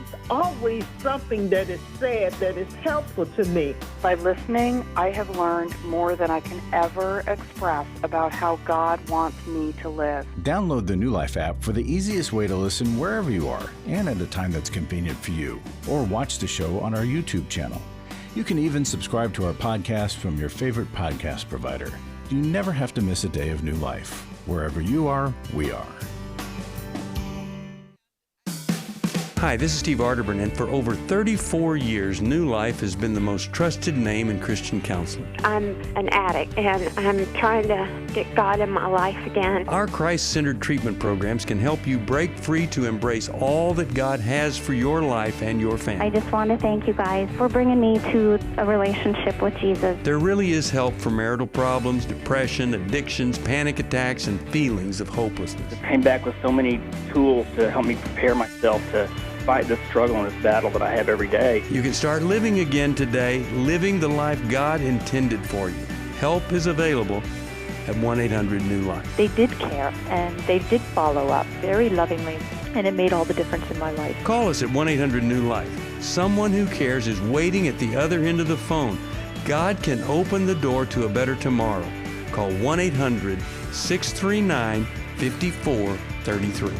something that is said that is helpful to me.
By listening, I have learned more than I can ever express about how God wants me to live.
Download the New Life app for the easiest way to listen wherever you are and at a time that's convenient for you, or watch the show on our YouTube channel. You can even subscribe to our podcast from your favorite podcast provider. You never have to miss a day of New Life. Wherever you are, we are.
Hi, this is Steve Arterburn, and for over 34 years, New Life has been the most trusted name in Christian counseling.
I'm an addict, and I'm trying to get God in my life again.
Our Christ-centered treatment programs can help you break free to embrace all that God has for your life and your family.
I just want to thank you guys for bringing me to a relationship with Jesus.
There really is help for marital problems, depression, addictions, panic attacks, and feelings of hopelessness.
I came back with so many tools to help me prepare myself to fight this struggle and this battle that I have every day.
You can start living again today, living the life God intended for you. Help is available at 1-800-NEW-LIFE.
They did care, and they did follow up very lovingly, and it made all the difference in my life.
Call us at 1-800-NEW-LIFE. Someone who cares is waiting at the other end of the phone. God can open the door to a better tomorrow. Call 1-800-639-5433.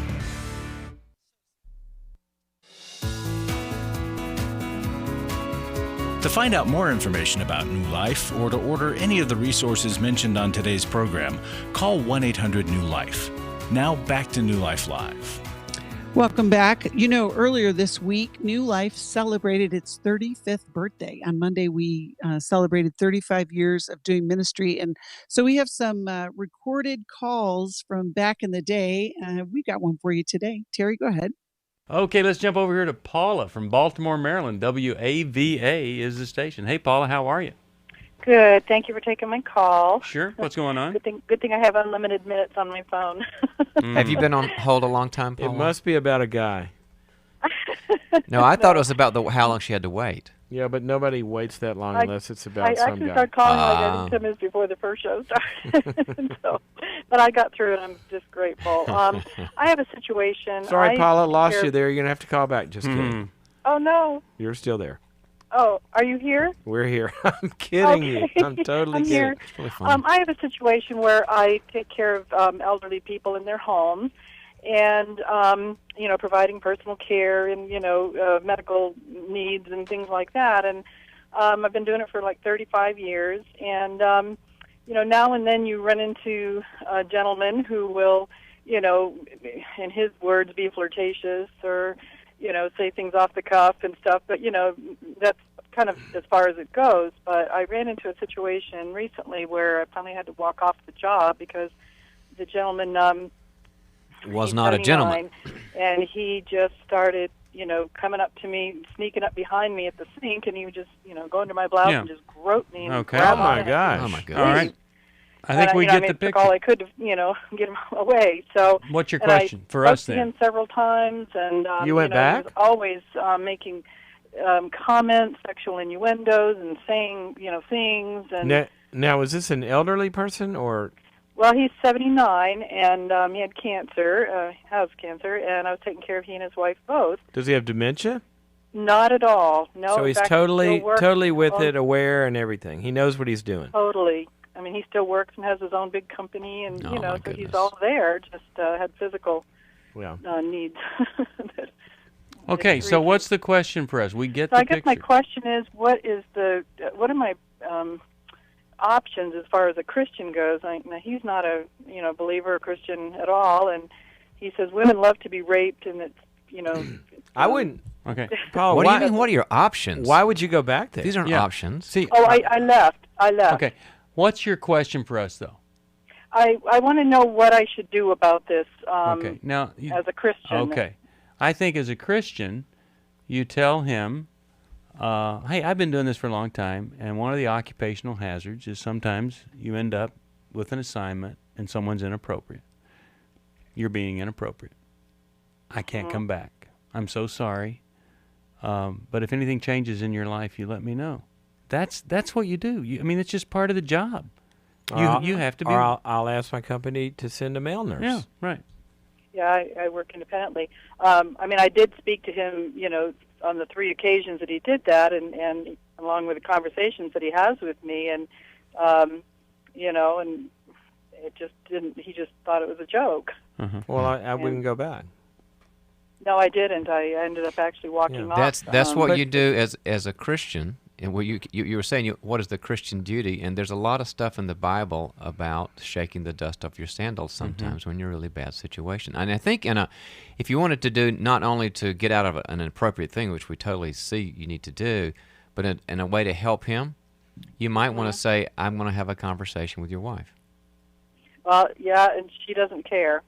To find out more information about New Life or to order any of the resources mentioned on today's program, call 1-800-NEW-LIFE. Now back to New Life Live.
Welcome back. You know, earlier this week, New Life celebrated its 35th birthday. On Monday, we celebrated 35 years of doing ministry. And so we have some recorded calls from back in the day. We got one for you today. Terry, go ahead.
Okay, let's jump over here to Paula from Baltimore, Maryland. WAVA is the station. Hey, Paula, how are you?
Good. Thank you for taking my call.
Sure. What's going on?
Good thing I have unlimited minutes on my phone.
Have you been on hold a long time, Paula?
It must be about a guy.
No, I thought it was about how long she had to wait.
Yeah, but nobody waits that long unless it's about some guy.
I actually started calling like 10 minutes before the first show started. But I got through it. I'm just grateful. I have a situation.
Sorry, Paula, lost you there. You're going to have to call back. Just kidding.
Oh, no.
You're still there.
Oh, are you here?
We're here. I'm kidding you. I'm totally kidding.
Here.
It's really fun.
I have a situation where I take care of elderly people in their homes and, providing personal care and, medical needs and things like that. And I've been doing it for like 35 years. And, now and then you run into a gentleman who will, in his words, be flirtatious or, say things off the cuff and stuff. But, that's kind of as far as it goes. But I ran into a situation recently where I finally had to walk off the job because the gentleman
was not a gentleman.
And he just started, coming up to me, sneaking up behind me at the sink, and he would just, go into my blouse and just grope me.
Okay. Oh, my gosh.
Oh, my gosh.
All right. I think we get the picture.
Took all I could to, get him away. So
what's your question for us then?
I spoke to him several times, and
you went back?
He was always making comments, sexual innuendos, and saying, things. And
now, is this an elderly person or?
Well, he's 79, and he had cancer, has cancer, and I was taking care of he and his wife both.
Does he have dementia?
Not at all. No.
So he's totally with it, aware, and everything. He knows what he's doing.
Totally. I mean, he still works and has his own big company, and so he's all there. Just had physical needs.
Okay, so what's the question for us? We get the picture.
I guess my question is, what are my options as far as a Christian goes? Now, he's not a believer or Christian at all, and he says women love to be raped, and it's
I wouldn't. Okay, Paul.
What do you mean? What are your options?
Why would you go back there?
These aren't options.
See, I left.
Okay, what's your question for us though?
I want to know what I should do about this.
Okay, now
as a Christian.
Okay, I think as a Christian, you tell him, hey, I've been doing this for a long time, and one of the occupational hazards is sometimes you end up with an assignment and someone's inappropriate. You're being inappropriate. I can't come back. I'm so sorry. But if anything changes in your life, you let me know. That's what you do. It's just part of the job. You have to be.
Or I'll ask my company to send a male nurse.
Yeah, right.
Yeah, I work independently. I did speak to him, on the 3 occasions that he did that, and along with the conversations that he has with me, and and it just didn't. He just thought it was a joke.
Well, I wouldn't go back.
No, I didn't. I ended up actually walking off.
That's what you do as a Christian. and what you were saying, what is the Christian duty? And there's a lot of stuff in the Bible about shaking the dust off your sandals sometimes when you're in a really bad situation. And I think if you wanted to do not only to get out of an inappropriate thing, which we totally see you need to do, but in a way to help him, you might want to say, I'm going to have a conversation with your wife.
Well, yeah, and she doesn't care.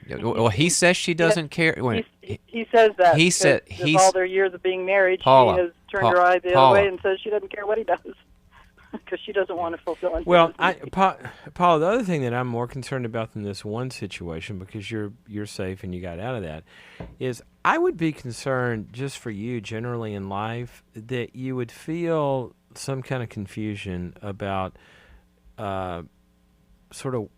Well, he says she doesn't care.
He says that.
He said
all their years of being married,
Paula,
she has turned her eye the other way and says she doesn't care what he does because she doesn't want to fulfill his
Well, Paula, the other thing that I'm more concerned about than this one situation, because you're safe and you got out of that, is I would be concerned just for you generally in life that you would feel some kind of confusion about sort of,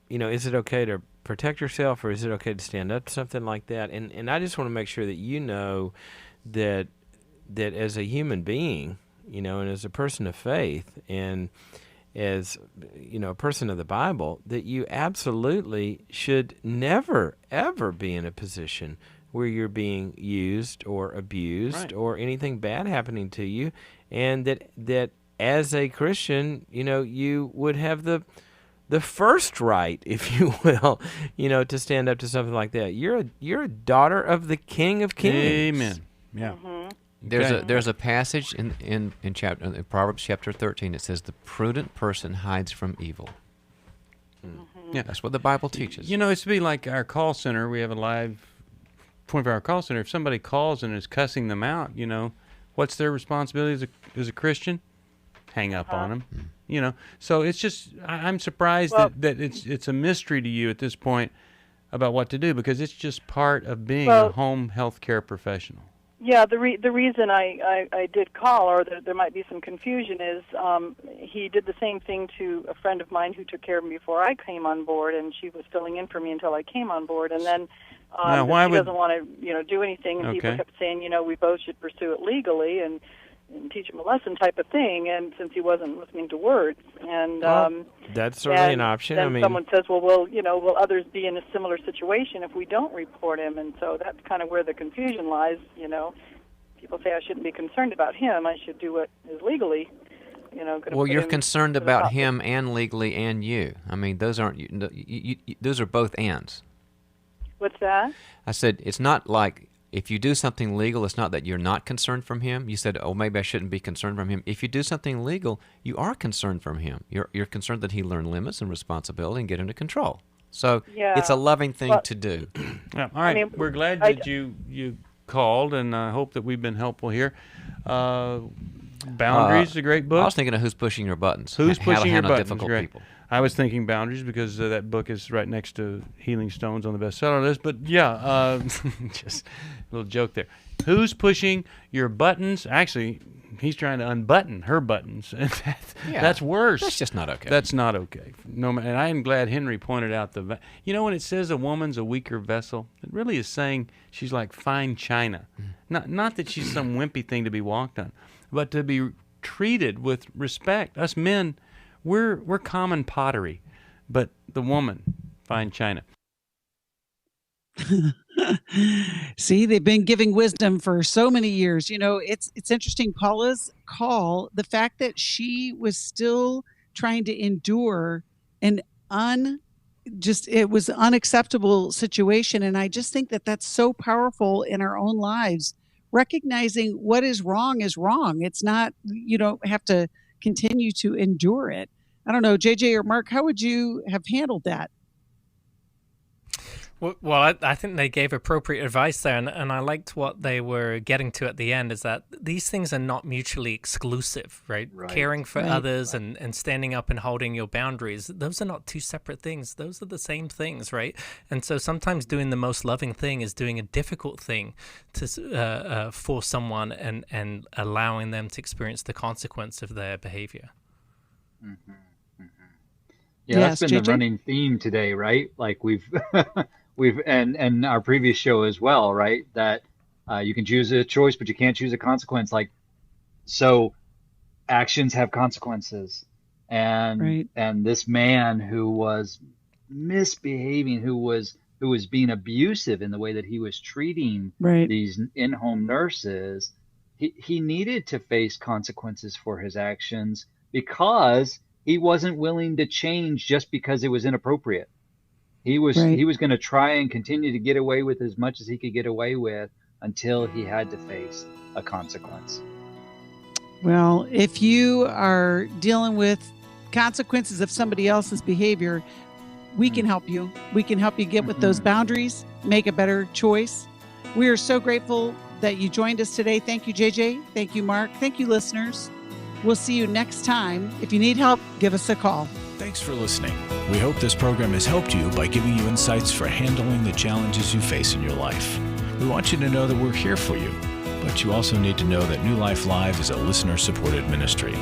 is it okay to protect yourself, or is it okay to stand up to something like that? And I just want to make sure that you know that as a human being, and as a person of faith, and as a person of the Bible, that you absolutely should never ever be in a position where you're being used or abused or anything bad happening to you, and that as a Christian, you would have the first right, if you will, to stand up to something like that. You're a daughter of the King of Kings.
Amen. Yeah.
There's a passage in Proverbs chapter 13 that says the prudent person hides from evil.
Yeah,
that's what the Bible teaches.
It's to be like our call center. We have a live 24-hour call center. If somebody calls and is cussing them out, what's their responsibility as a Christian? Hang up on them. So it's just, I'm surprised that it's a mystery to you at this point about what to do, because it's just part of being a home health care professional.
Yeah, the reason I did call, or there might be some confusion, is he did the same thing to a friend of mine who took care of me before I came on board, and she was filling in for me until I came on board, and then she doesn't want to do anything, and people kept saying, we both should pursue it legally and teach him a lesson type of thing, and since he wasn't listening to words, and
that's certainly an option.
Then someone says, well, will others be in a similar situation if we don't report him? And so that's kind of where the confusion lies. People say I shouldn't be concerned about him. I should do what is legally.
Well, you're concerned about him and legally and you. Those aren't. Those are both ands.
What's that?
I said it's not like. If you do something legal, it's not that you're not concerned from him. You said, oh, maybe I shouldn't be concerned from him. If you do something legal, you are concerned from him. You're concerned that he learn limits and responsibility and get into control. So it's a loving thing to do.
Yeah, all right. We're glad that you called, and I hope that we've been helpful here. Boundaries is a great book.
I was thinking of Who's Pushing Your Buttons.
Who's
How to
Pushing Your
Handle
Buttons?
Difficult
Great.
People.
I was thinking Boundaries because that book is right next to Healing Stones on the bestseller list. But yeah, just a little joke there. Who's Pushing Your Buttons? Actually, he's trying to unbutton her buttons. That's worse.
That's just not okay.
That's not okay. No, and I am glad Henry pointed out when it says a woman's a weaker vessel, it really is saying she's like fine china. Not that she's some wimpy thing to be walked on, but to be treated with respect. Us men, we're common pottery, but the woman, fine china.
See, they've been giving wisdom for so many years. It's interesting. Paula's call, the fact that she was still trying to endure it was unacceptable situation. And I just think that that's so powerful in our own lives, recognizing what is wrong is wrong. It's not, you don't have to continue to endure it. I don't know, JJ or Mark, how would you have handled that?
Well, I think they gave appropriate advice there, and I liked what they were getting to at the end, is that these things are not mutually exclusive, right? Caring for others and standing up and holding your boundaries, those are not two separate things. Those are the same things, right? And so sometimes doing the most loving thing is doing a difficult thing for someone and allowing them to experience the consequence of their behavior.
Mm-hmm. Yeah, that's been JJ? The running theme today, right? Like we've and our previous show as well, right? That you can choose a choice, but you can't choose a consequence. Like, so actions have consequences, and this man who was misbehaving, who was being abusive in the way that he was treating these in-home nurses, he needed to face consequences for his actions because he wasn't willing to change just because it was inappropriate. He was going to try and continue to get away with as much as he could get away with until he had to face a consequence.
Well, if you are dealing with consequences of somebody else's behavior, we can help you. We can help you get with those boundaries, make a better choice. We are so grateful that you joined us today. Thank you, JJ. Thank you, Mark. Thank you, listeners. We'll see you next time. If you need help, give us a call.
Thanks for listening. We hope this program has helped you by giving you insights for handling the challenges you face in your life. We want you to know that we're here for you, but you also need to know that New Life Live is a listener-supported ministry.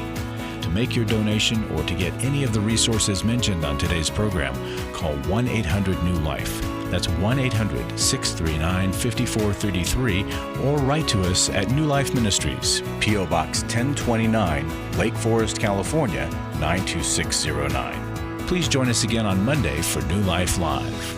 To make your donation or to get any of the resources mentioned on today's program, call 1-800-NEW-LIFE. That's 1-800-639-5433, or write to us at New Life Ministries, P.O. Box 1029, Lake Forest, California, 92609. Please join us again on Monday for New Life Live.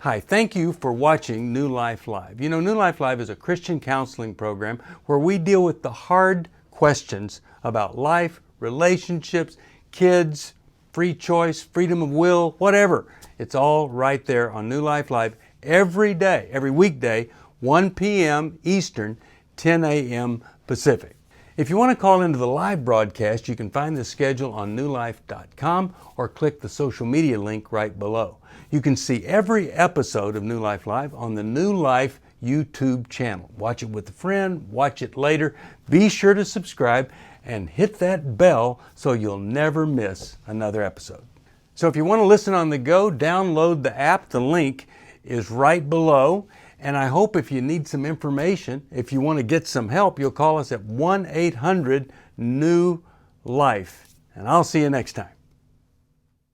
Hi, thank you for watching New Life Live. You know, New Life Live is a Christian counseling program where we deal with the hard questions about life, relationships, kids, free choice, freedom of will, whatever. It's all right there on New Life Live every day, every weekday, 1 p.m. Eastern, 10 a.m. Pacific. If you want to call into the live broadcast, you can find the schedule on newlife.com or click the social media link right below. You can see every episode of New Life Live on the New Life YouTube channel. Watch it with a friend, watch it later. Be sure to subscribe and hit that bell so you'll never miss another episode. So if you want to listen on the go, download the app. The link is right below. And I hope if you need some information, if you want to get some help, you'll call us at 1-800-NEW-LIFE. And I'll see you next time.